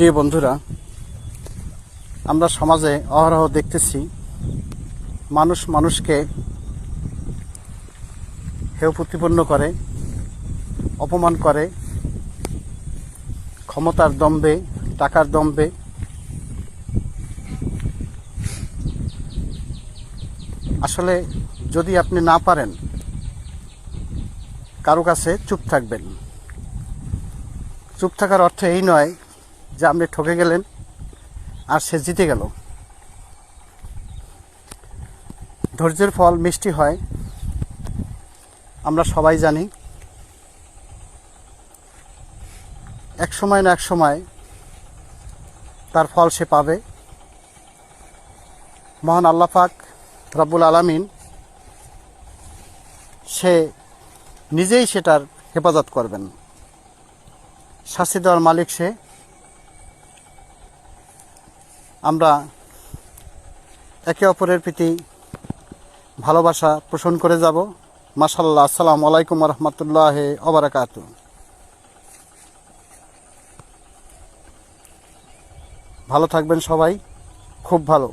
প্রিয় বন্ধুরা, আমরা সমাজে অহরহ দেখতেছি মানুষ মানুষকে হেয় প্রতিপন্ন করে, অপমান করে, ক্ষমতার দম্ভে, টাকার দম্ভে। আসলে যদি আপনি না পারেন, কারো কাছে চুপ থাকবেন। চুপ থাকার অর্থ এই নয় যে আপনি ঠকে গেলেন আর সে জিতে গেল। ধৈর্যের ফল মিষ্টি হয়, আমরা সবাই জানি। এক সময় না এক সময় তার ফল সে পাবে। মহান আল্লাহ পাক রব্বুল আলামিন সে নিজেই সেটার হেফাজত করবেন। শাস্তি দেওয়ার মালিক সে। আমরা একে অপরের প্রতি ভালোবাসা পোষণ করে যাব। মাশাআল্লাহ। আসসালামু আলাইকুম ওয়া রাহমাতুল্লাহি ওয়া বারাকাতুহু। ভালো থাকবেন সবাই, খুব ভালো।